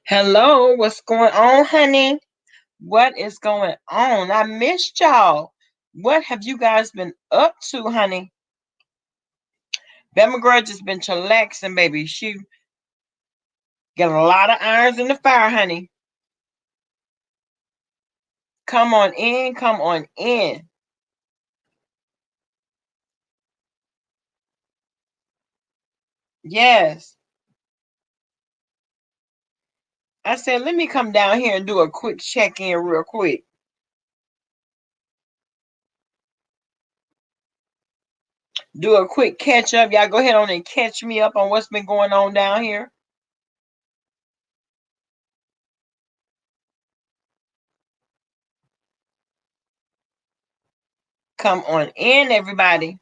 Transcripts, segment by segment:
Hello, what's going on, honey? What is going on? I missed y'all. What have you guys been up to, honey? Bama girl just been chillaxing, baby. She got a lot of irons in the fire, honey. Come on in, come on in. Yes. I said, let me come down here and do a quick check-in real quick. Do a quick catch up. Y'all go ahead on and catch me up on what's been going on down here. Come on in, everybody.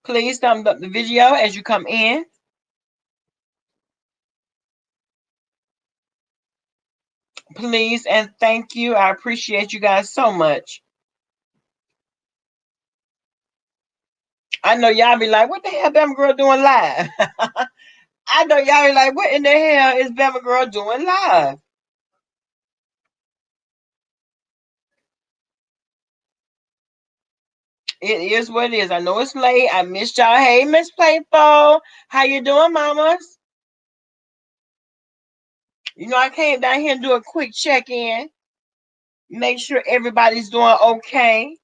Please thumbs up the video as you come in. Please and thank you. I appreciate you guys so much. I know y'all be like, what the hell Bama Girl doing live? I know y'all be like, what in the hell is Bama Girl doing live? It is what it is. I know it's late. I missed y'all. Hey, Miss Playful. How you doing, mamas? You know, I came down here and do a quick check-in. Make sure everybody's doing okay.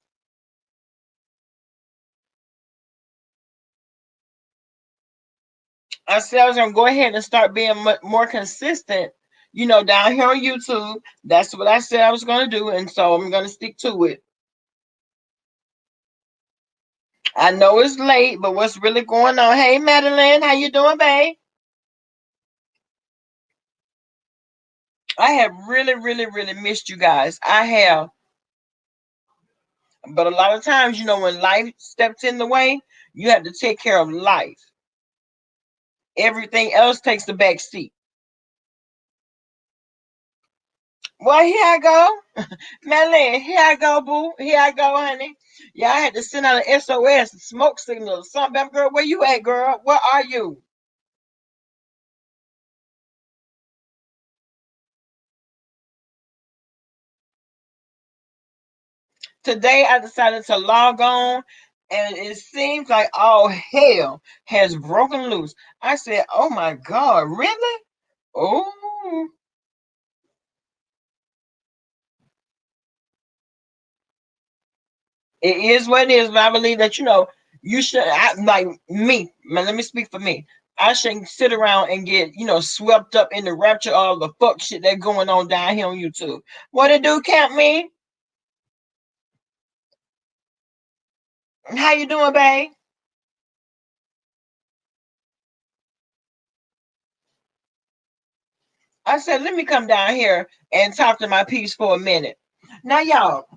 I said I was gonna go ahead and start being more consistent, down here on YouTube. That's what I said I was gonna do, and so I'm gonna stick to it. I know it's late, but what's really going on? Hey, Madeline, how you doing, babe? I have really, really, really missed you guys. I have, but a lot of times, when life steps in the way, you have to take care of life. Everything else takes the back seat. Well, here I go. Madeline, here I go, boo. Here I go, honey. Yeah, I had to send out an SOS, smoke signal, or something. Girl, where you at, girl? Where are you? Today, I decided to log on, and it seems like all hell has broken loose. I said, "Oh my God, really? Oh, it is what it is." But I believe that you should. Like me. Man, let me speak for me. I shouldn't sit around and get swept up in the rapture of the fuck shit that's going on down here on YouTube. What it do, Camp Me? How you doing, babe? I said, let me come down here and talk to my piece for a minute. Now, y'all,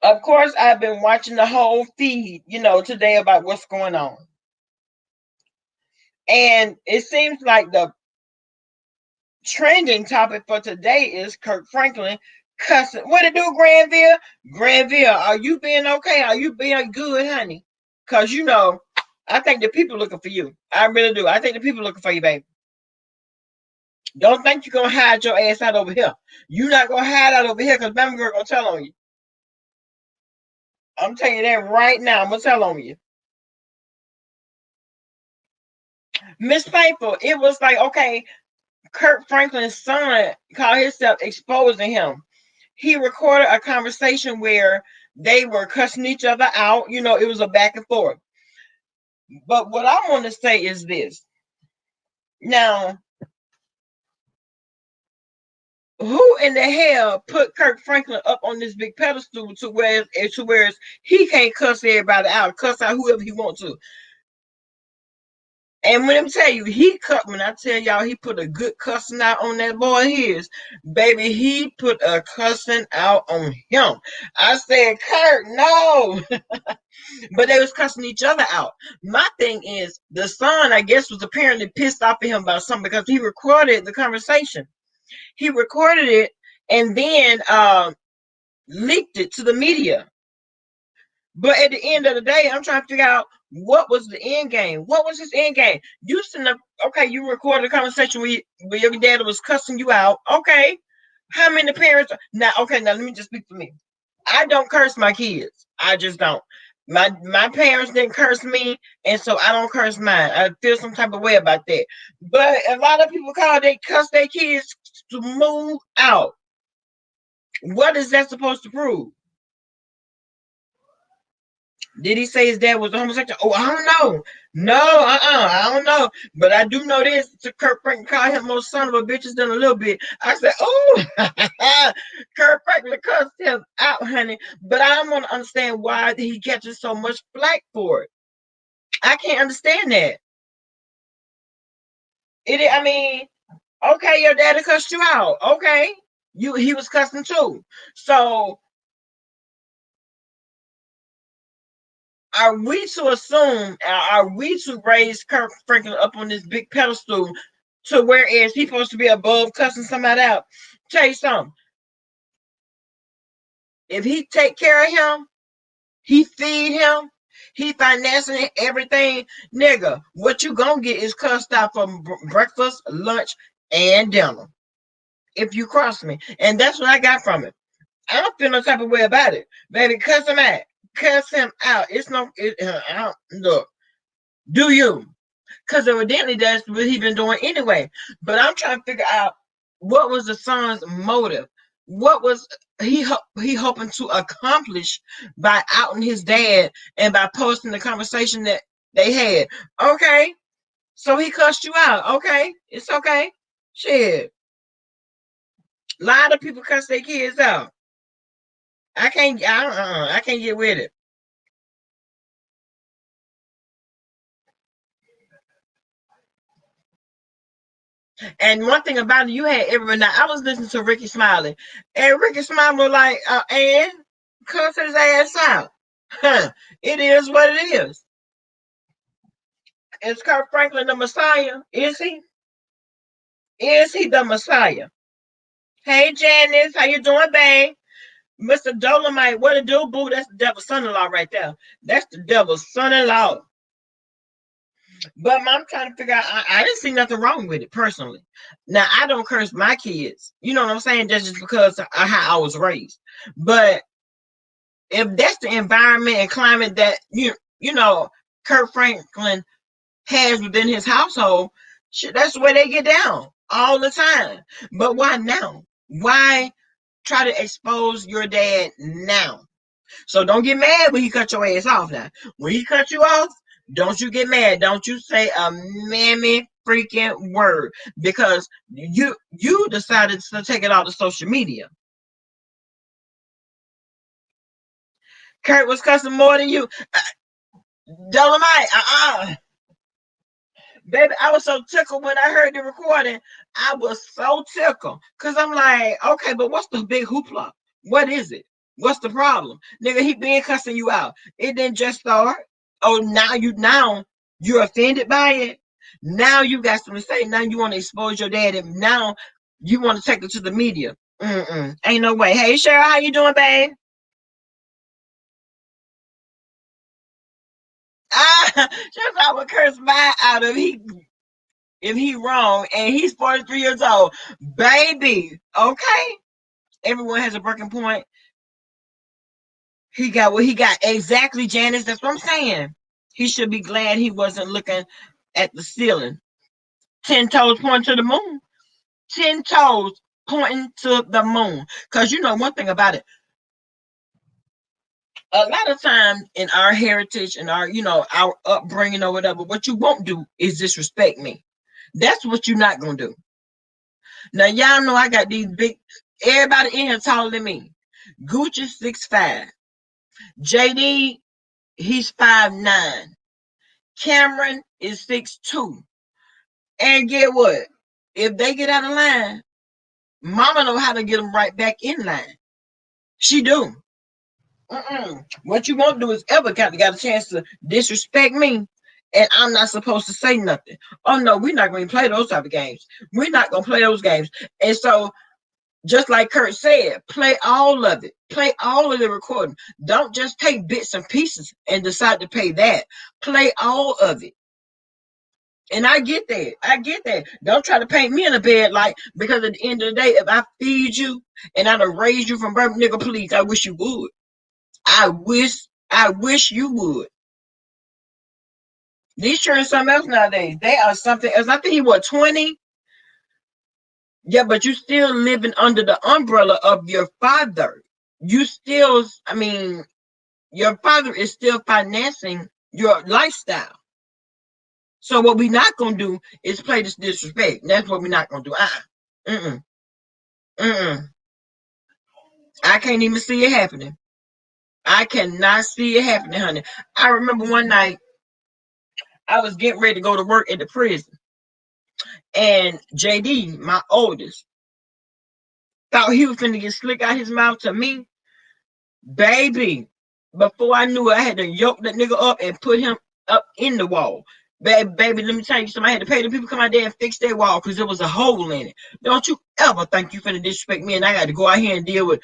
of course, I've been watching the whole feed, today about what's going on. And it seems like the trending topic for today is Kirk Franklin cussing. What it do, Granville? Granville, are you being okay? Are you being good, honey? Because, I think the people looking for you. I really do. I think the people looking for you, baby. Don't think you're going to hide your ass out over here. You're not going to hide out over here because Mama Girl going to tell on you. I'm telling you that right now. I'm going to tell on you. Miss Faithful, it was like, okay, Kirk Franklin's son called himself exposing him. He recorded a conversation where they were cussing each other out. It was a back and forth. But what I want to say is this. Now, who in the hell put Kirk Franklin up on this big pedestal to where he can't cuss everybody out, cuss out whoever he wants to? And when I tell you, when I tell y'all he put a good cussing out on that boy his, baby, he put a cussing out on him. I said, Kurt, no. But they was cussing each other out. My thing is, the son, I guess, was apparently pissed off at him about something because he recorded the conversation. He recorded it and then leaked it to the media. But at the end of the day, I'm trying to figure out what was the end game. What was his end game? You sitting up, okay, you recorded a conversation where your dad was cussing you out. Okay. How many parents now? Okay, now let me just speak for me. I don't curse my kids. I just don't. My parents didn't curse me, and so I don't curse mine. I feel some type of way about that. But a lot of people they cuss their kids to move out. What is that supposed to prove? Did he say his dad was a homosexual? Oh, I don't know. No, I don't know. But I do know this. To Kirk Franklin call him more son of a bitches than a little bit. I said, oh, Kirk Franklin cussed him out, honey. But I don't want to understand why he catches so much flack for it. I can't understand that. I mean, okay, your daddy cussed you out. Okay. He was cussing too. So are we to assume, are we to raise Kirk Franklin up on this big pedestal to whereas he's supposed to be above cussing somebody out? Tell you something. If he take care of him, he feed him, he financing everything, nigga, what you gonna get is cussed out for breakfast, lunch, and dinner. If you cross me. And that's what I got from it. I don't feel no type of way about it. Baby, cuss him out. Cuss him out. It's no, I don't, look, do you? Because evidently that's what he been doing anyway. But I'm trying to figure out what was the son's motive. What was he hoping to accomplish by outing his dad and by posting the conversation that they had? Okay, so he cussed you out. Okay, it's okay. Shit, a lot of people cuss their kids out. I can't get with it. And one thing about it, you had everyone. Now I was listening to Ricky Smiley, and Ricky Smiley was like, "And cuss his ass out." Huh. It is what it is. Is Kirk Franklin the Messiah? Is he? Is he the Messiah? Hey Janice, how you doing, babe? Mr. Dolomite, what a do, boo? That's the devil's son-in-law right there. That's the devil's son-in-law. But I'm trying to figure out. I didn't see nothing wrong with it personally. Now I don't curse my kids. You know what I'm saying? That's just because of how I was raised. But if that's the environment and climate that you know Kirk Franklin has within his household, shit, that's the way they get down all the time. But why now? Why try to expose your dad now? So don't get mad when he cut your ass off now. When he cut you off, don't you get mad. Don't you say a mammy freaking word because you decided to take it out of social media. Kurt was cussing more than you. Dolomite, baby, I was so tickled when I heard the recording. I was so tickled because I'm like, okay, but what's the big hoopla? What is it? What's the problem, nigga? He been cussing you out. It didn't just start. Oh, now you're offended by it. Now you got something to say. Now you want to expose your dad, and now you want to take it to the media. Ain't no way. Hey, Cheryl, how you doing, babe? Just I would curse my out if he wrong and he's 43 years old. Baby, okay? Everyone has a breaking point. He got what he got. Exactly, Janice. That's what I'm saying. He should be glad he wasn't looking at the ceiling. 10 toes pointing to the moon. 10 toes pointing to the moon. Because you know one thing about it. A lot of times in our heritage and our upbringing or whatever, what you won't do is disrespect me. That's what you're not gonna do. Now y'all know I got these big. Everybody in here taller than me. Gucci 6'5". JD, he's 5'9". Cameron is 6'2". And get what? If they get out of line, Mama know how to get them right back in line. She do. What you won't do is ever got a chance to disrespect me, and I'm not supposed to say nothing. Oh no, we're not going to play those type of games. We're not going to play those games. And so Just like Kurt said, play all of it. Play all of the recording. Don't just take bits and pieces and decide to pay that. Play all of it. And I get that. I get that. Don't try to paint me in a bad light, because at the end of the day, if I feed you and I done raised you from birth, nigga, please, I wish you would. I wish you would. These children are something else nowadays. They are something else. I think he was 20. Yeah, but you still living under the umbrella of your father. You still, I mean, your father is still financing your lifestyle. So what we're not gonna do is play this disrespect. That's what we're not gonna do. Mm-mm. Mm-mm. I can't even see it happening. I cannot see it happening, honey. I remember one night I was getting ready to go to work at the prison, and JD, my oldest, thought he was finna get slick out his mouth to me. Baby, before I knew it, I had to yoke that nigga up and put him up in the wall. Baby, let me tell you something. I had to pay the people come out there and fix their wall because there was a hole in it. Don't you ever think you finna disrespect me and I got to go out here and deal with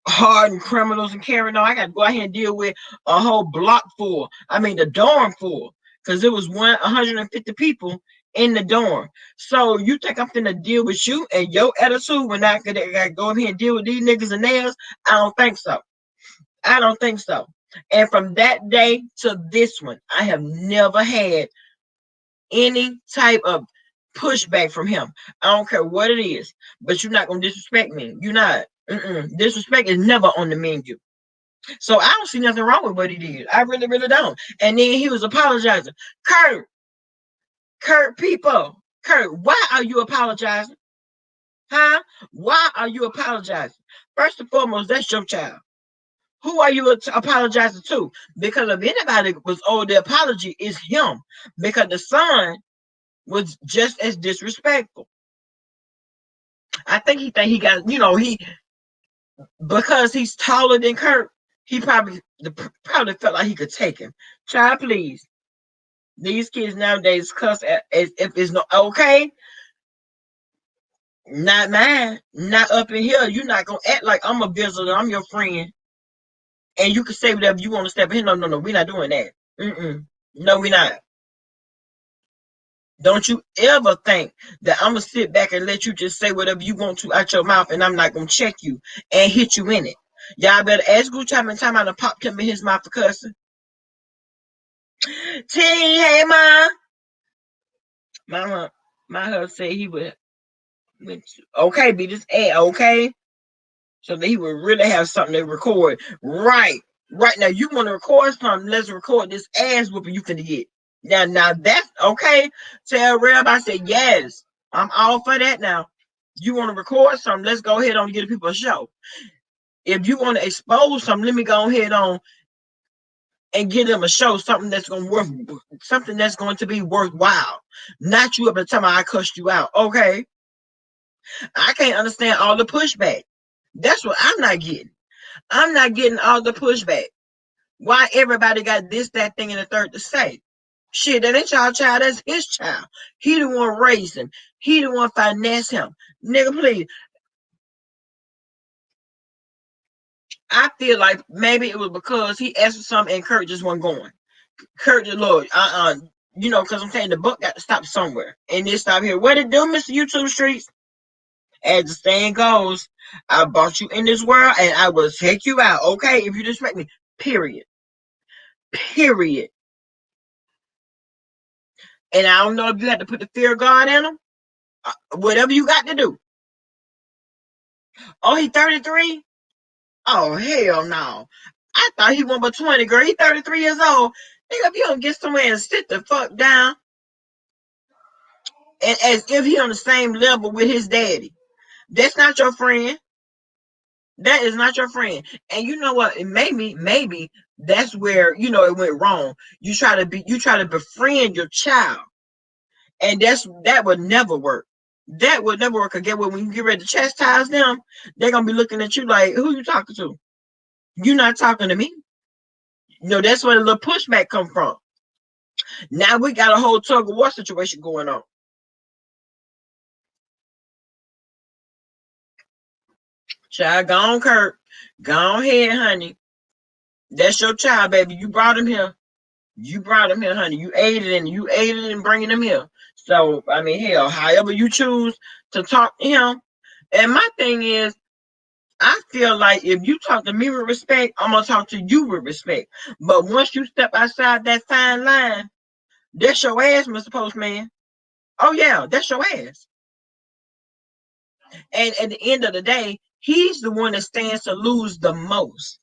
hardened criminals and carrying on. I got to go out here and deal with a whole block full. I mean, the dorm full, because there was 150 people in the dorm. So you think I'm finna deal with you and your attitude when I gotta go in here and deal with these niggas and theirs? I don't think so. I don't think so. And from that day to this one, I have never had any type of pushback from him. I don't care what it is, but you're not gonna disrespect me. You're not. Disrespect is never on the menu. So I don't see nothing wrong with what he did. I really, really don't. And then he was apologizing. Kurt, people, Kurt, why are you apologizing? Huh? Why are you apologizing? First and foremost, that's your child. Who are you apologizing to? Because if anybody was owed the apology, it's him. Because the son was just as disrespectful. I think he got, he, because he's taller than Kurt, he probably felt like he could take him. Child, please. These kids nowadays cuss as if it's no okay. Not mine. Not up in here. You're not gonna act like I'm a visitor. I'm your friend, and you can say whatever you want to step in. No, no, no. We're not doing that. No, we're not. Don't you ever think that I'm gonna sit back and let you just say whatever you want to out your mouth, and I'm not gonna check you and hit you in it. Y'all better ask Gucci how many times I done popped him in his mouth for cussing. T, hey ma. My husband said he would. Okay, be this okay, so that he would really have something to record. Right now, you want to record something? Let's record this ass whooping you finna get. Now that's okay. Tell Reb I said yes. I'm all for that now. You want to record something? Let's go ahead on and give people a show. If you want to expose something, let me go ahead on and give them a show, something that's going to be worthwhile. Not you up at the time I cussed you out. Okay. I can't understand all the pushback. That's what I'm not getting. I'm not getting all the pushback. Why everybody got this, that thing, and the third to say? Shit, that ain't y'all child, that's his child. He the one raised him. He the one finance him. Nigga, please. I feel like maybe it was because he asked for something and Kurt just wasn't going. Kurt the Lord, because I'm saying the book got to stop somewhere. And it stop here. What it do, Mr. YouTube Streets? As the saying goes, I brought you in this world and I will take you out. Okay, if you disrespect me. Period. Period. And I don't know if you had to put the fear of God in him. Whatever you got to do. Oh, he 33? Oh, hell no. I thought he was about 20, girl. He 33 years old. Nigga, if you don't get somewhere and sit the fuck down, and as if he on the same level with his daddy. That's not your friend. That is not your friend. And you know what? Maybe that's where, it went wrong. You try to befriend your child. And that would never work. That would never work. Again, when you get ready to chastise them, they're gonna be looking at you like, who you talking to? You're not talking to me. That's where the little pushback come from. Now we got a whole tug of war situation going on. Child, go on, Kirk. Go ahead, honey. That's your child, baby. You brought him here. You brought him here, honey. You aided in bringing him here. So, I mean, hell, however you choose to talk to him. And my thing is, I feel like if you talk to me with respect, I'm gonna talk to you with respect. But once you step outside that fine line, that's your ass, Mr. Postman. Oh yeah, that's your ass. And at the end of the day, he's the one that stands to lose the most.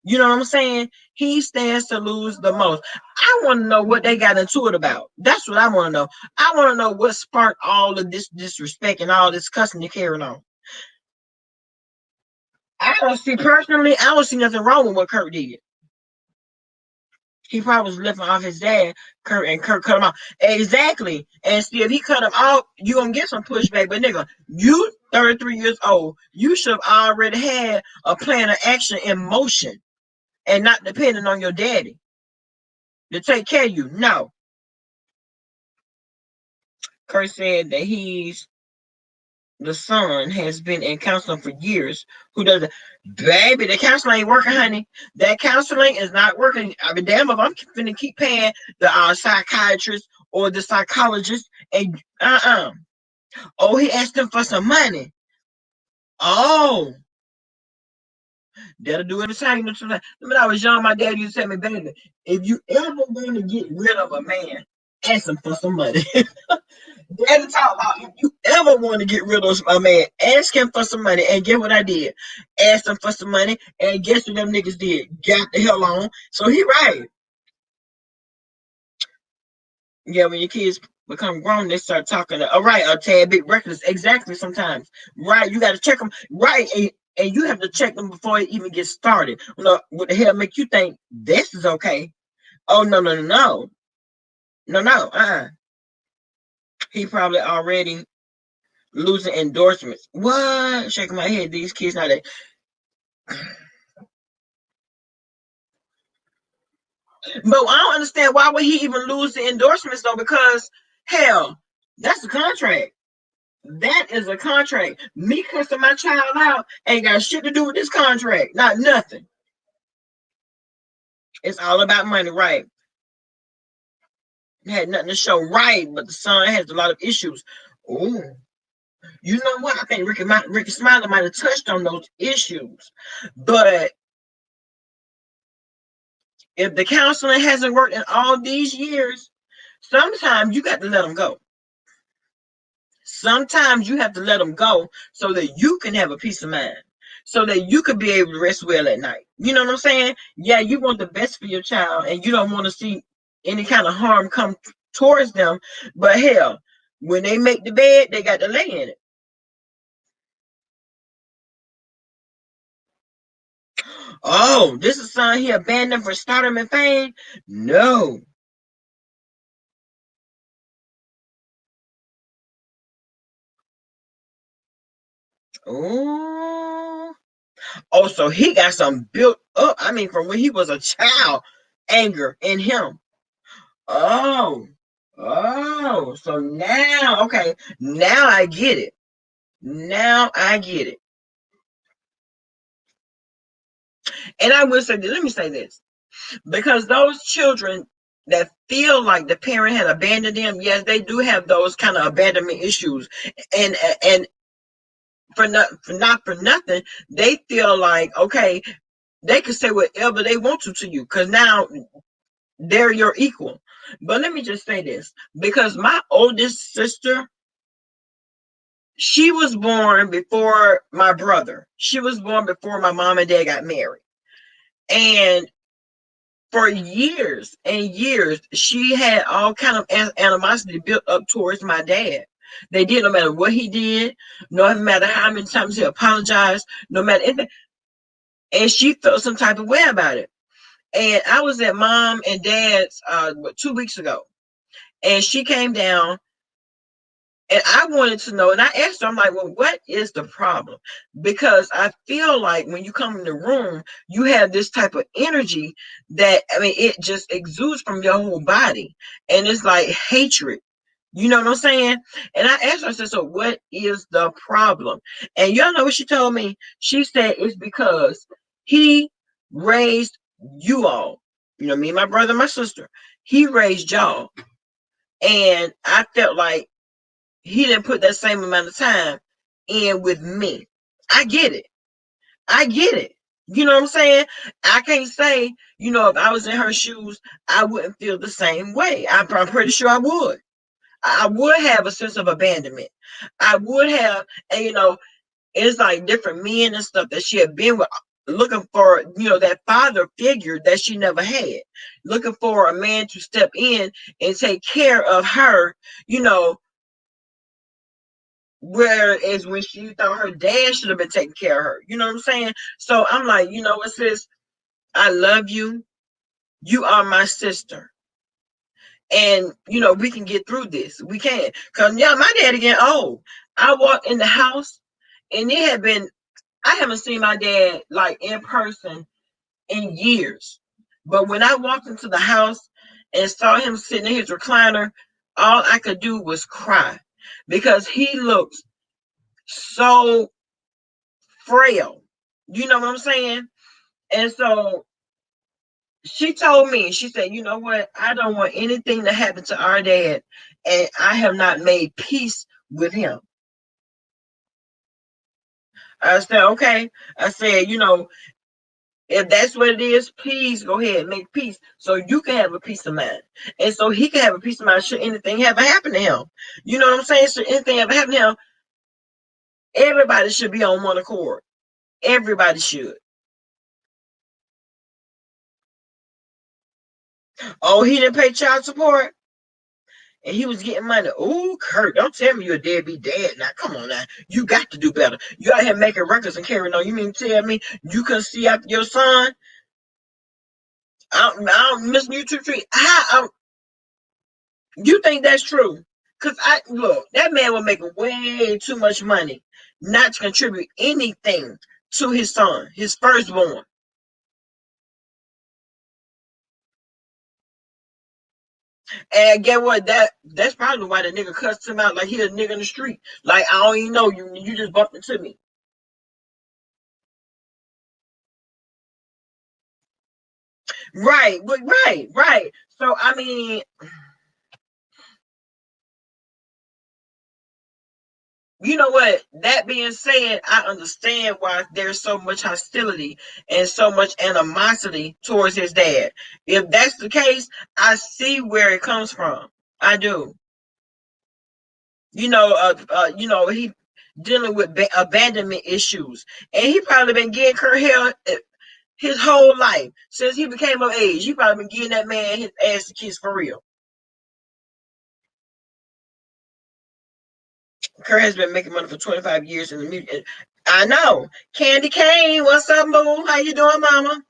You know what I'm saying? He stands to lose the most. I want to know what they got into it about. That's what I want to know. I want to know what sparked all of this disrespect and all this cussing they carrying on. I don't see personally, I don't see nothing wrong with what Kurt did. He probably was living off his dad, Kurt, and Kurt cut him off. Exactly. And see, if he cut him off, you gonna get some pushback. But nigga, you 33 years old, you should have already had a plan of action in motion and not depending on your daddy to take care of you. No. Kurt said that the son has been in counseling for years. Who does it? Baby, the counseling ain't working, honey. That counseling is not working. I mean, damn if I'm finna keep paying the psychiatrist or the psychologist and Oh, he asked him for some money. Oh, that'll do anything. When I was young, my dad used to tell me, baby, if you ever want to get rid of a man, ask him for some money. Daddy talk about if you ever want to get rid of a man, ask him for some money. And guess what I did? Asked him for some money, and guess what them niggas did? Got the hell on. So he right. Yeah, when your kids become grown, they start talking. All right, a tad bit reckless. Exactly. Sometimes, right? You got to check them. Right, and you have to check them before it even gets started. You know, what the hell make you think this is okay? Oh no, no, no, no, no, no. He probably already losing endorsements. What? Shaking my head. These kids now they. But I don't understand why would he even lose the endorsements though? Because hell, that's a contract. That is a contract. Me cussing my child out ain't got shit to do with this contract. Not nothing. It's all about money, right? It had nothing to show, right? But the son has a lot of issues. Oh, you know what? I think Ricky Smiley might have touched on those issues. But if the counseling hasn't worked in all these years, sometimes you got to let them go. Sometimes you have to let them go so that you can have a peace of mind, so that you can be able to rest well at night. You know what I'm saying? Yeah, you want the best for your child and you don't want to see any kind of harm come towards them. But hell, when they make the bed, they got to lay in it. Oh, this is son he abandoned for stardom and fame? No. Oh. Oh, so he got some built up. I mean, from when he was a child, anger in him. Oh. Oh. So now, okay. Now I get it. Now I get it. And I will say this, let me say this. Because those children that feel like the parent had abandoned them, yes, they do have those kind of abandonment issues. And for nothing, they feel like, okay, they can say whatever they want to you because now they're your equal. But let me just say this, because my oldest sister, she was born before my brother. She was born before my mom and dad got married. And for years and years, she had all kind of animosity built up towards my dad. They did, no matter what he did, no matter how many times he apologized, no matter anything. And she felt some type of way about it. And I was at mom and dad's 2 weeks ago, and she came down, and I wanted to know, and I asked her, I'm like, well, what is the problem? Because I feel like when you come in the room, you have this type of energy that, I mean, it just exudes from your whole body. And it's like hatred. You know what I'm saying? And I asked her, I said, so what is the problem? And y'all know what she told me? She said it's because he raised you all. You know, me, my brother, my sister. He raised y'all. And I felt like he didn't put that same amount of time in with me. I get it. I get it. You know what I'm saying? I can't say, if I was in her shoes, I wouldn't feel the same way. I'm pretty sure I would. I would have a sense of abandonment. I would have, and it's like different men and stuff that she had been with, looking for, that father figure that she never had, looking for a man to step in and take care of her, you know, whereas when she thought her dad should have been taking care of her. You know what I'm saying? So I'm like, what, sis? I love you. You are my sister. And we can get through this. We can. Cause yeah, my daddy getting old. I walked in the house and I haven't seen my dad like in person in years. But when I walked into the house and saw him sitting in his recliner, all I could do was cry because he looks so frail. You know what I'm saying? And so she told me, she said, you know what? I don't want anything to happen to our dad. And I have not made peace with him. I said, okay. I said, if that's what it is, please go ahead and make peace so you can have a peace of mind. And so he can have a peace of mind should anything ever happen to him. You know what I'm saying? Should anything ever happen to him, everybody should be on one accord. Everybody should. Oh, he didn't pay child support? And he was getting money. Oh, Kurt, don't tell me you're a deadbeat dad. Now, come on now. You got to do better. You out here making records and carrying on. You mean to tell me you couldn't see after your son? I don't miss you too. You think that's true? Because look, that man was making way too much money not to contribute anything to his son, his firstborn. And get what? That's probably why the nigga cussed him out like he a nigga in the street. Like, I don't even know you. You just bumped into me. Right, right. So I mean, you know what? That being said, I understand why there's so much hostility and so much animosity towards his dad. If that's the case, I see where it comes from. I do. He dealing with abandonment issues, and he probably been getting her hell his whole life since he became of age. He probably been getting that man his ass to kiss for real. Kurt has been making money for 25 years in the music. I know. Candy Cane, what's up, boo? How you doing, mama?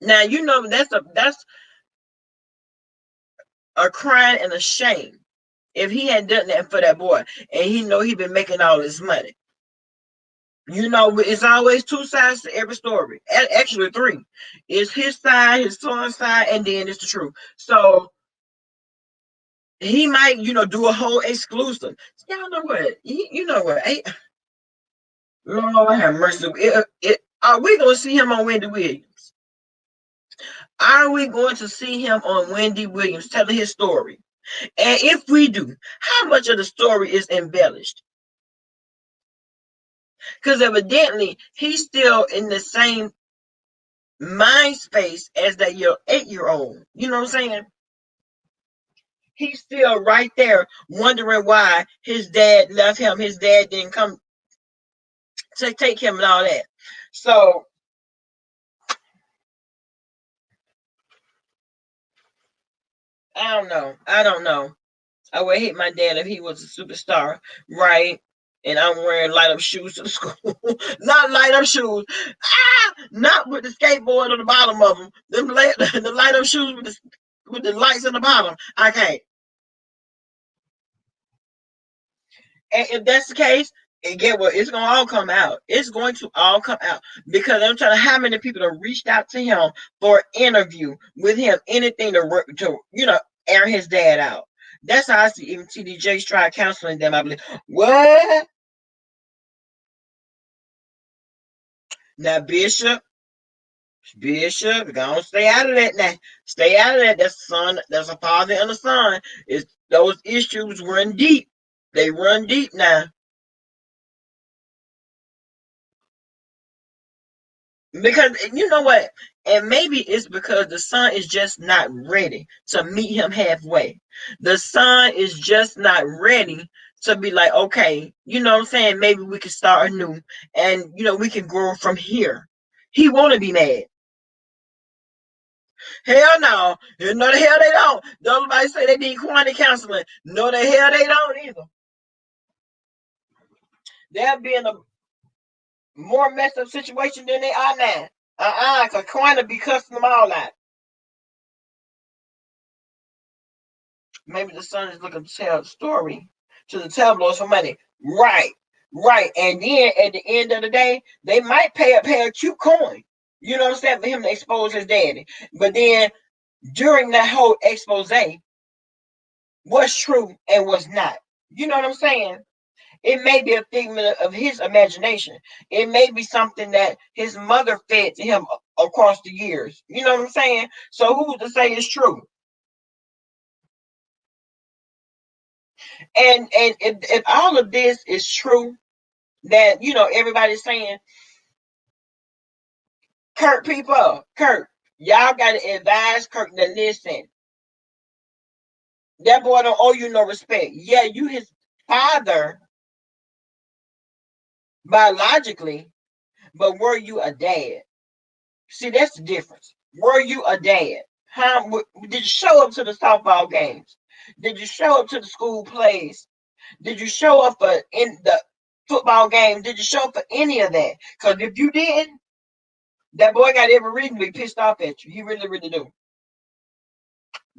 Now that's a crime and a shame if he had done that for that boy, and he know he been making all this money. It's always two sides to every story. Actually, three. It's his side, his son's side, and then it's the truth. So he might, do a whole exclusive. Y'all know what? You know what? Hey, Lord have mercy. Are we going to see him on Wendy Williams? Are we going to see him on Wendy Williams telling his story? And if we do, how much of the story is embellished? Because evidently he's still in the same mind space as that your 8-year-old. You know what I'm saying? He's still right there wondering why his dad left him. His dad didn't come to take him and all that. So I don't know. I don't know. I would hate my dad if he was a superstar, right? And I'm wearing light up shoes to the school. Not light up shoes. Not with the skateboard on the bottom of them. The light up shoes with the lights on the bottom. I can't. And if that's the case, And get what? It's gonna all come out. It's going to all come out because I'm trying to how many people have reached out to him for an interview with him, anything to air his dad out. That's how I see even TDJ's try counseling them. I believe what now, Bishop, gonna stay out of that now. Stay out of that. That's a son. That's a father and a son. It's those issues run deep. They run deep now. Because you know what? And maybe it's because the son is just not ready to meet him halfway. The son is just not ready to be like, okay, you know what I'm saying? Maybe we can start anew and we can grow from here. He wanna be mad. Hell no. No the hell they don't. Don't nobody say they need quantity counseling. No the hell they don't either. They'll be in a more messed up situation than they are now. Cause quantity be cussing them all out. Maybe the son is looking to tell the story to the tabloids for money. Right, right. And then at the end of the day, they might pay a cute coin. You know what I'm saying? For him to expose his daddy. But then during that whole expose, what's true and what's not. You know what I'm saying? It may be a figment of his imagination. It may be something that his mother fed to him across the years. You know what I'm saying? So who's to say it's true? And if all of this is true, that everybody's saying, Kirk people, Kirk, y'all gotta advise Kirk to listen. That boy don't owe you no respect. Yeah, you his father biologically, but were you a dad? See, that's the difference. Were you a dad? Did you show up to the softball games? Did you show up to the school plays? Did you show up for in the football game? Did you show up for any of that? Because if you didn't, that boy got every reason to be pissed off at you. He really, really do.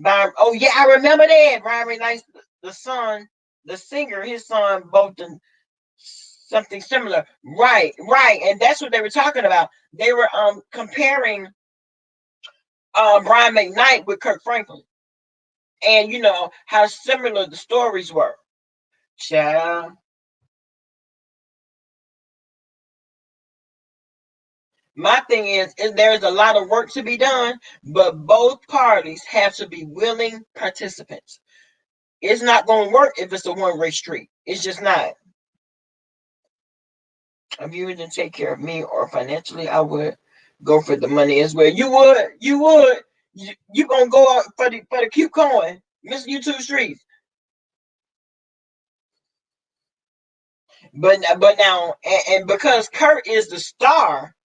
Oh yeah, I remember that. Ryan Nice, the son, the singer, his son both done something similar. Right, right. And that's what they were talking about. They were comparing Brian McKnight with Kirk Franklin. And how similar the stories were. Child. My thing is there's a lot of work to be done, but both parties have to be willing participants. It's not going to work if it's a one-way street. It's just not. If you didn't take care of me or financially, I would go for the money as well. You would. You gonna go out for the cute coin, Miss YouTube Streets. But now, and because Kurt is the star,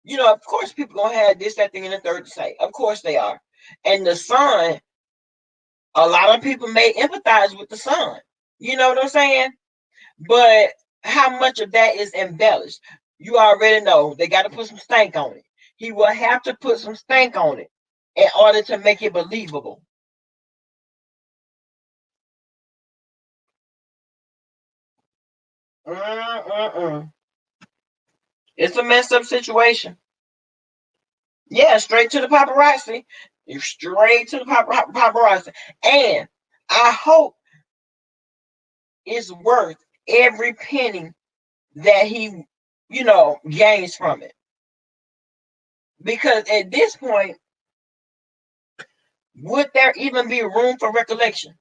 of course people gonna have this, that thing, and the third to say. Of course they are. And the son, a lot of people may empathize with the son. You know what I'm saying? But how much of that is embellished? You already know they got to put some stank on it. He will have to put some stank on it in order to make it believable. Mm-mm-mm. It's a messed up situation. Yeah, straight to the paparazzi. You're straight to the paparazzi. And I hope it's worth every penny that he, gains from it. Because at this point, would there even be room for recollection?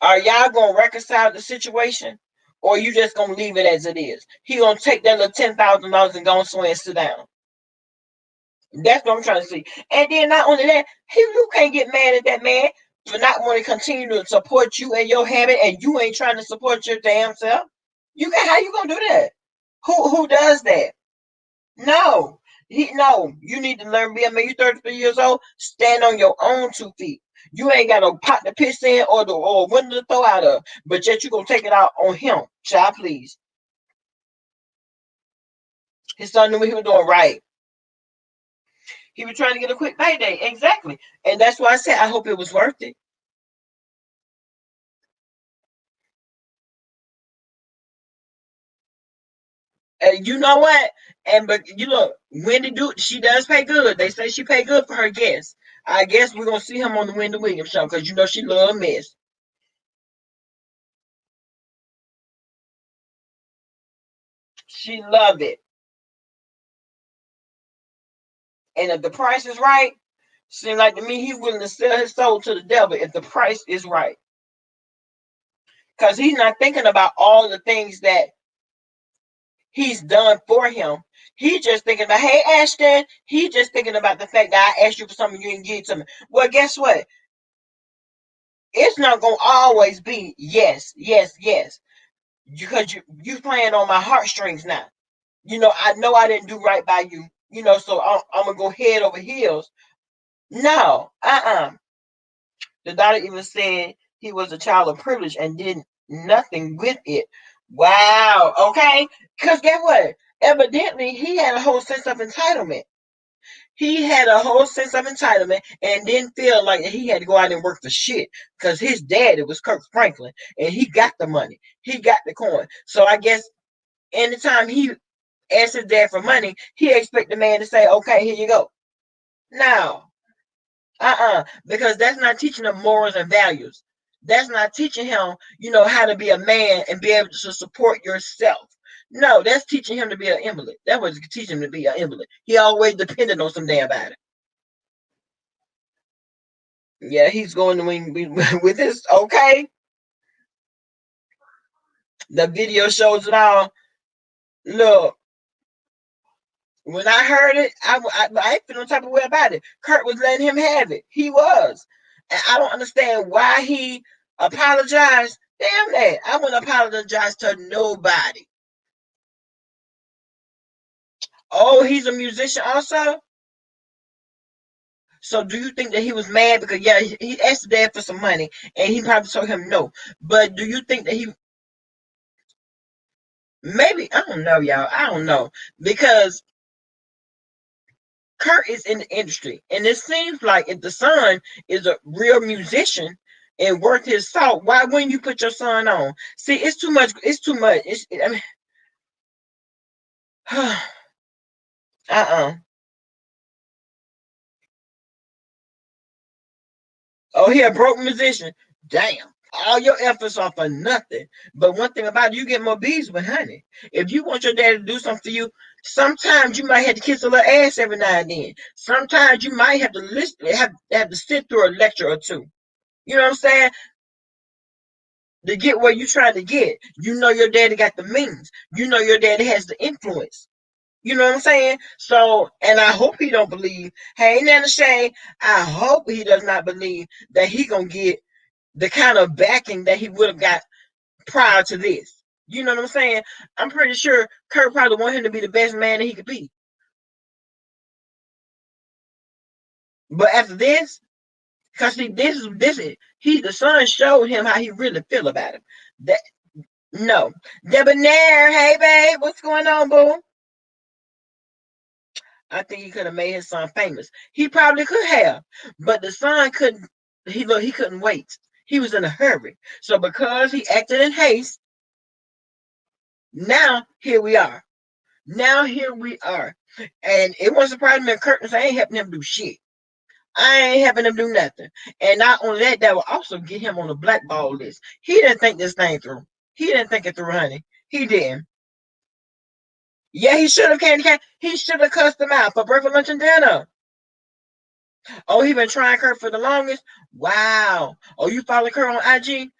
Are y'all gonna reconcile the situation, or you just gonna leave it as it is? He gonna take that little $10,000 and go somewhere and sit down. That's what I'm trying to see. And then not only that, you can't get mad at that man for not wanting to continue to support you and your habit, and you ain't trying to support your damn self. How you gonna do that? Who does that? No. No, you need to learn. Be a man. You 33 years old. Stand on your own 2 feet. You ain't got no pot to piss in or window to throw out of, but yet you gonna take it out on him. Child, please. His son knew what he was doing right. He was trying to get a quick payday. Exactly. And that's why I said I hope it was worth it. And you know what? And but you look, Wendy do she does pay good. They say she pay good for her guests. I guess we're gonna see him on the Wendy Williams show because you know she love a mess. She love it. And if the price is right, seems like to me he's willing to sell his soul to the devil if the price is right. Because he's not thinking about all the things that he's done for him. He's just thinking about, hey, Ashton. He's just thinking about the fact that I asked you for something you didn't give it to me. Well, guess what? It's not gonna always be yes, yes, yes. Because you playing on my heartstrings now. I know I didn't do right by you. So I'm gonna go head over heels. No, The daughter even said he was a child of privilege and did nothing with it. Wow. Okay. Because guess what? Evidently, he had a whole sense of entitlement. He had a whole sense of entitlement and didn't feel like he had to go out and work for shit because his daddy was Kirk Franklin and he got the money. He got the coin. So I guess anytime he asked his dad for money, he expect the man to say, okay, here you go. Now, because that's not teaching him morals and values. That's not teaching him, how to be a man and be able to support yourself. No, that's teaching him to be an invalid. That was teaching him to be an invalid. He always depended on some damn body. Yeah, he's going to win with this. Okay, the video shows it all. Look, when I heard it, I ain't feel no type of way about it. Kurt was letting him have it. He was. And I don't understand why he apologized. Damn that. I wouldn't apologize to nobody. Oh, he's a musician also? So do you think that he was mad because yeah, he asked dad for some money and he probably told him no. But do you think that he maybe I don't know, y'all. I don't know. Because Kurt is in the industry. And it seems like if the son is a real musician and worth his salt, why wouldn't you put your son on? See, it's too much. It's too much. I mean, uh-uh. Oh, he a broke musician. Damn. All your efforts are for nothing. But one thing about it, you get more bees with honey. If you want your daddy to do something for you, sometimes you might have to kiss a little ass every now and then. Sometimes you might have to listen, have to sit through a lecture or two. You know what I'm saying? To get where you're trying to get. You know your daddy got the means. You know your daddy has the influence. You know what I'm saying? So, and I hope he don't believe. Hey, Nana Shay, I hope he does not believe that he gonna get the kind of backing that he would have got prior to this. You know what I'm saying? I'm pretty sure Kurt probably want him to be the best man that he could be. But after this, because see, this is he the son showed him how he really feel about him. That no. Debonair, hey babe, what's going on, boo? I think he could have made his son famous. He probably could have, but the son couldn't. He couldn't wait. He was in a hurry. So because he acted in haste, now here we are. Now here we are. And it wasn't surprising me if Curtis I ain't helping him do shit. I ain't helping him do nothing. And not only that, that will also get him on the blackball list. He didn't think this thing through. He didn't think it through, honey. He didn't. Yeah, he should have candy. He should have cussed him out for breakfast, lunch, and dinner. Oh, he been trying her for the longest. Wow. Oh, you follow her on IG?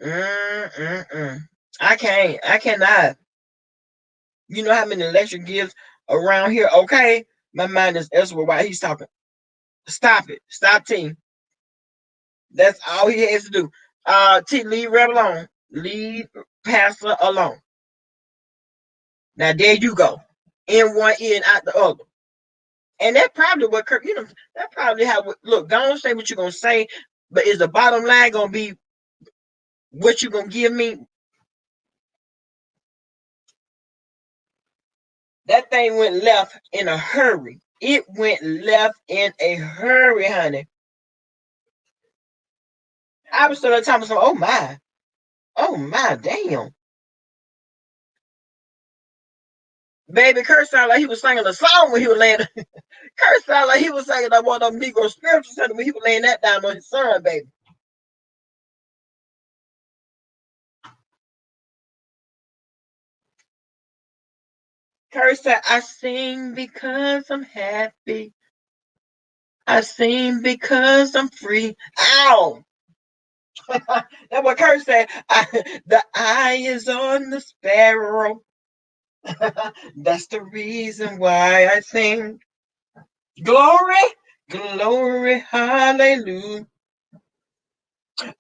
Mm-mm-mm. I can't. I cannot. You know how many electric gives around here? Okay, my mind is elsewhere while he's talking. Stop it. Stop team. That's all he has to do. T, leave Reb alone. Leave Pastor alone. Now there you go. In one ear and out the other. And that's probably what Kirk, that's probably how, look, don't say what you're going to say, but is the bottom line going to be what you're going to give me? That thing went left in a hurry. It went left in a hurry, honey. I was still at the time, so, oh my, damn. Baby, Kurt sounded like he was singing a song when he was laying. Kurt sounded like he was singing that one of them Negro spiritual center when he was laying that down on his son, baby. Kurt said, I sing because I'm happy. I sing because I'm free. Ow! That's what Kurt said. The eye is on the sparrow. That's the reason why I sing. Glory, glory, hallelujah.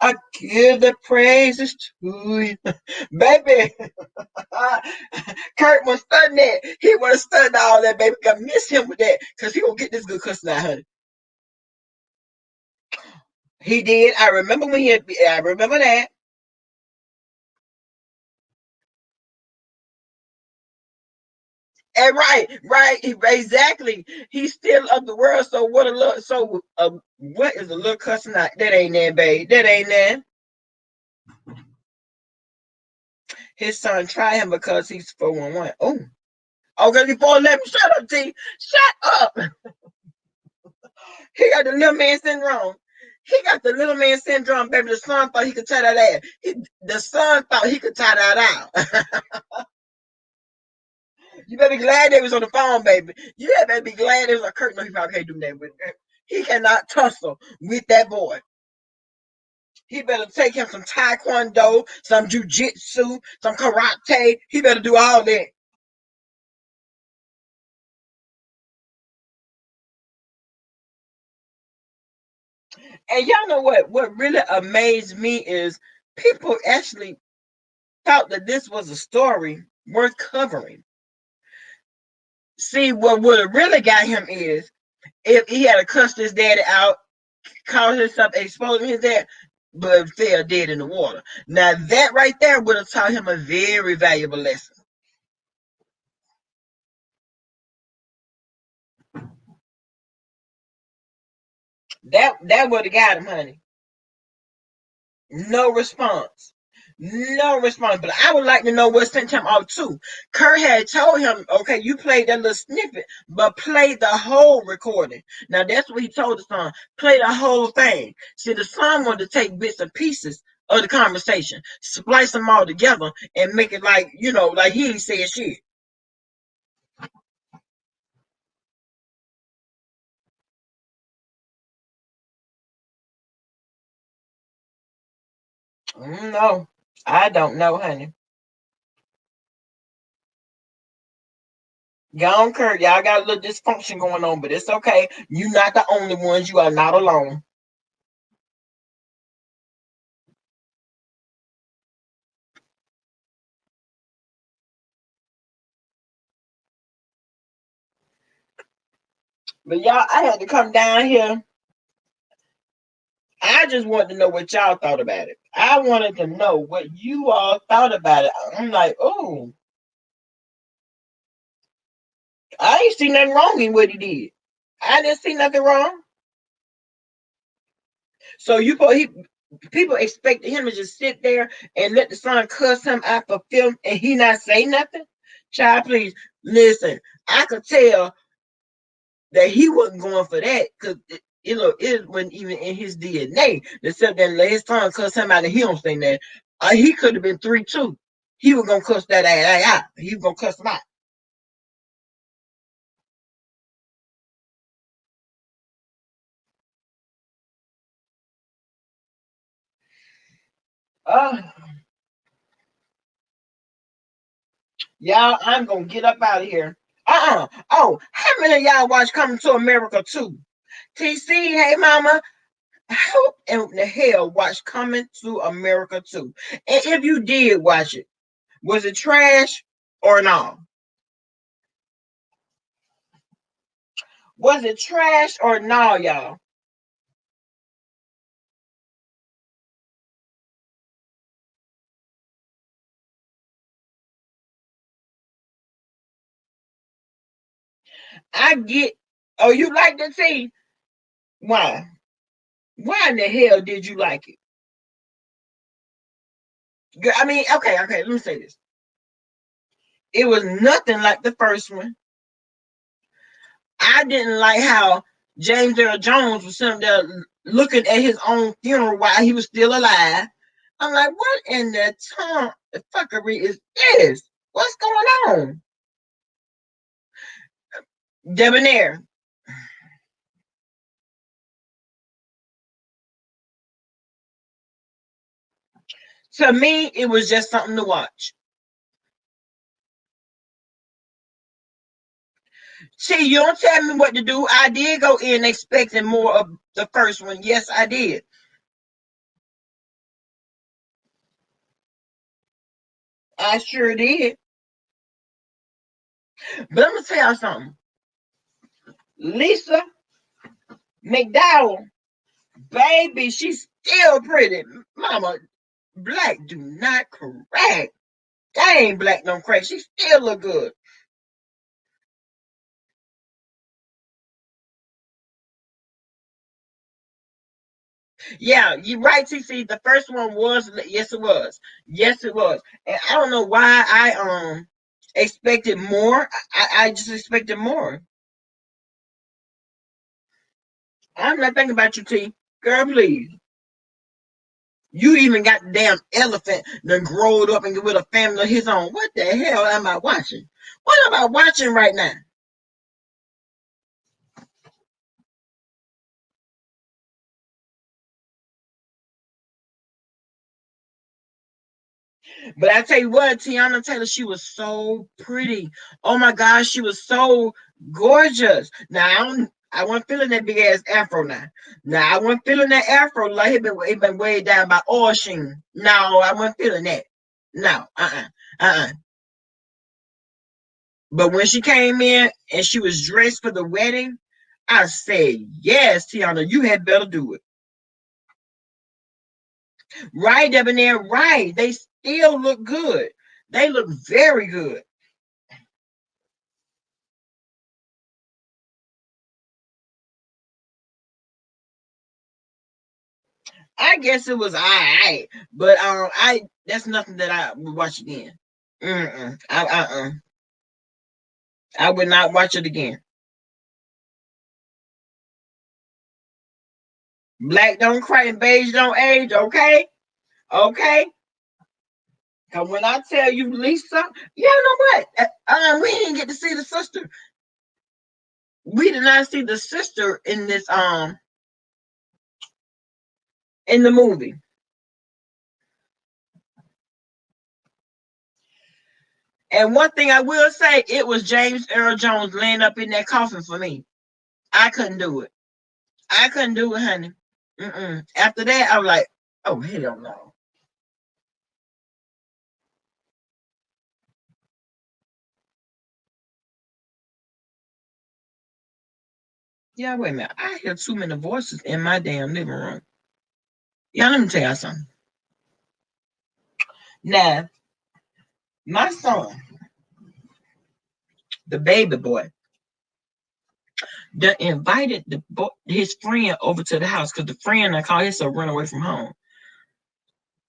I give the praises to you. Baby, Kurt was studying that. He would have studied all that, baby. Got miss him with that because he gonna get this good cussing out, honey. He did. I remember when he had, I remember that. And right, exactly. He's still of the world. So what a little, what is a little cussing out? That ain't that, babe. That ain't that. His son tried him because he's 411. Oh, because he's 411. Shut up, T. Shut up. He got the little man syndrome. He got the little man syndrome, baby. The son thought he could tie that ass. The son thought he could tie that out. You better be glad they was on the phone, baby. You better be glad there was a curtain. No, he probably can't do that with her. He cannot tussle with that boy. He better take him some taekwondo, some jujitsu, some karate. He better do all that. And y'all know what? What really amazed me is people actually thought that this was a story worth covering. See, what would have really got him is if he had cussed his daddy out, called himself exposing his dad, but fell dead in the water. Now that right there would have taught him a very valuable lesson. That would have got him, honey. No response. No response. But I would like to know what sent him off too. Kurt had told him, okay, you played that little snippet, but play the whole recording. Now that's what he told the son. Play the whole thing. See, the son wanted to take bits and pieces of the conversation, splice them all together, and make it like, like he ain't saying shit. No, I don't know, honey. Gone, Kurt. Y'all got a little dysfunction going on, but it's okay. You're not the only ones. You are not alone. But y'all, I had to come down here. I just wanted to know what y'all thought about it. I wanted to know what you all thought about it. I'm like, oh, I ain't see nothing wrong in what he did. I didn't see nothing wrong. So people expected him to just sit there and let the son cuss him out for film and he not say nothing. Child, please listen. I could tell that he wasn't going for that because it wasn't even in his DNA. To sit there and let his son cuss him out and he don't say that. He could have been 3-2. He was gonna cuss that ass out. He was gonna cuss him out. Uh, y'all, I'm gonna get up out of here. Oh, how many of y'all watch Coming to America too? TC, hey mama, how in the hell watch Coming to America too? And if you did watch it, was it trash or no? Was it trash or no, y'all? I get. Oh, you like the tea? Why? Why in the hell did you like it? I mean, okay. Let me say this. It was nothing like the first one. I didn't like how James Earl Jones was sitting there looking at his own funeral while he was still alive. I'm like, what in the fuckery is this? What's going on? Debonair. To me, it was just something to watch. See, you don't tell me what to do. I did go in expecting more of the first one. Yes, I did. I sure did. But I'm gonna tell you something. Lisa McDowell, baby, she's still pretty. Mama, black do not crack. That ain't black don't crack. She still look good. Yeah, you're right, TC. The first one was, yes, it was. Yes, it was. And I don't know why I expected more. I just expected more. I'm not thinking about you, T. Girl, please. You even got the damn elephant that growed up and with a family of his own. What the hell am I watching? What am I watching right now? But I tell you what, Tiana Taylor, she was so pretty. Oh my gosh, she was so gorgeous. Now I wasn't feeling that big ass afro now. Now I wasn't feeling that afro like it been weighed down by oil sheen. No, I wasn't feeling that. No, uh. But when she came in and she was dressed for the wedding, I said, yes, Tiana, you had better do it. Right, Debonair, right. They still look good. They look very good. I guess it was all right, but I that's nothing that I would watch again. I would not watch it again. Black don't cry and beige don't age. Okay, okay. Cause when I tell you Lisa, you know what? We didn't get to see the sister. We did not see the sister in the movie. And one thing I will say, it was James Earl Jones laying up in that coffin for me. I couldn't do it. I couldn't do it, honey. After that, I was like, oh hell no. Yeah, wait a minute. I hear too many voices in my damn living room. Yeah, let me tell you something. Now, my son, the baby boy, invited his friend over to the house because the friend I call himself run away from home.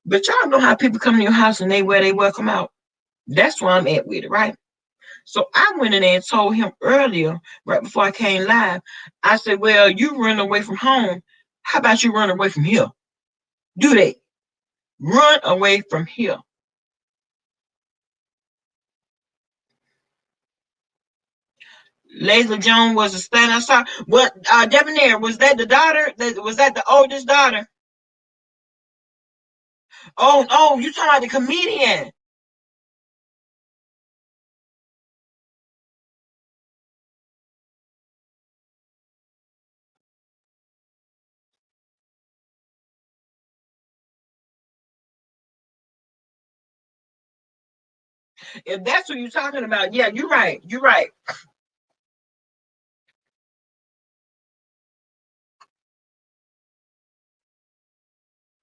But y'all know how people come to your house and they welcome out. That's where I'm at with it, right? So I went in there and told him earlier, right before I came live, I said, well, you run away from home. How about you run away from here? Do that. Run away from here. Laser Jones was a stand outside. What Debonair, was that the daughter? Was that the oldest daughter? Oh, you talking about the comedian. If that's what you're talking about, yeah, you're right. You're right.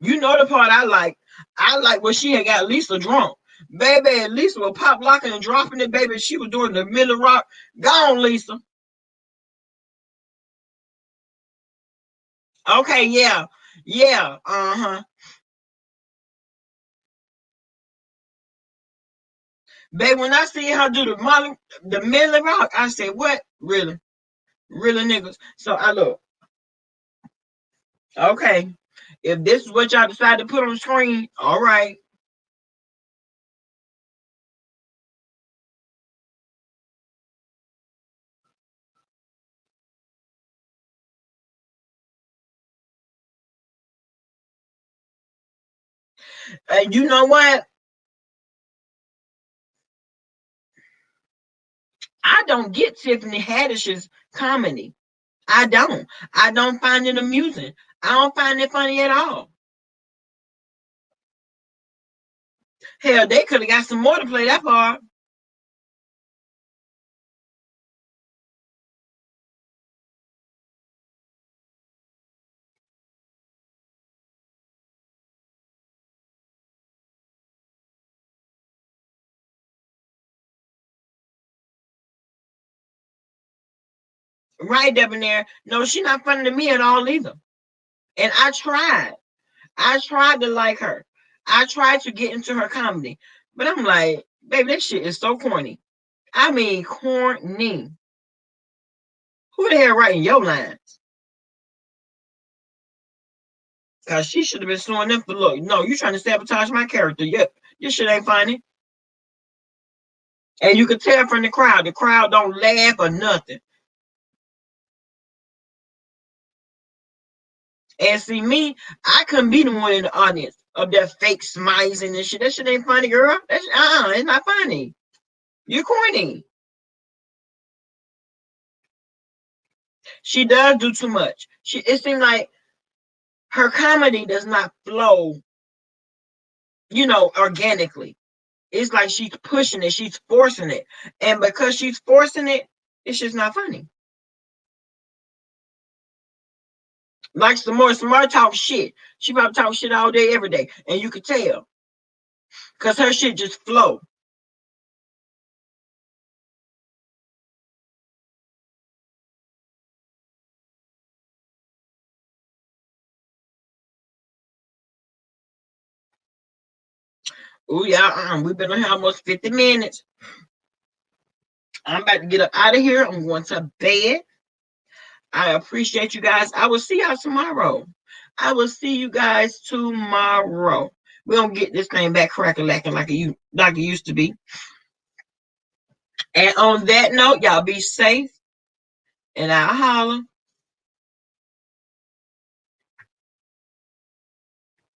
You know the part I like. I like when she had got Lisa drunk. Baby, Lisa was pop locking and dropping it, baby. She was doing the middle rock. Gone, Lisa. Okay, yeah. Yeah. Uh-huh. Baby, when I see her do the Millie Rock, I said, what? Really? Really, niggas? So I look, okay, if this is what y'all decide to put on the screen, all right. And you know what? I don't get Tiffany Haddish's comedy. I don't. I don't find it amusing. I don't find it funny at all. Hell, they could have got some more to play that part. Right, Debonair. No, she's not funny to me at all either. And I tried. I tried to like her. I tried to get into her comedy. But I'm like, baby, that shit is so corny. I mean, corny. Who the hell writing your lines? Because she should have been suing them for, look, no, you trying to sabotage my character. Yep, this shit ain't funny. And you could tell from the crowd. The crowd don't laugh or nothing. And see me, I couldn't be the one in the audience of that fake smiles and shit. That shit ain't funny, girl. That's it's not funny. You're corny. She does do too much. It seems like her comedy does not flow, organically. It's like she's pushing it, she's forcing it. And because she's forcing it, it's just not funny. Like some more smart talk shit. She probably talk shit all day, every day. And you could tell. Because her shit just flow. Oh yeah, we've been on here almost 50 minutes. I'm about to get up out of here. I'm going to bed. I appreciate you guys. I will see y'all tomorrow. I will see you guys tomorrow. We're gonna get this thing back cracking like it used to be. And on that note, y'all be safe and I'll holler.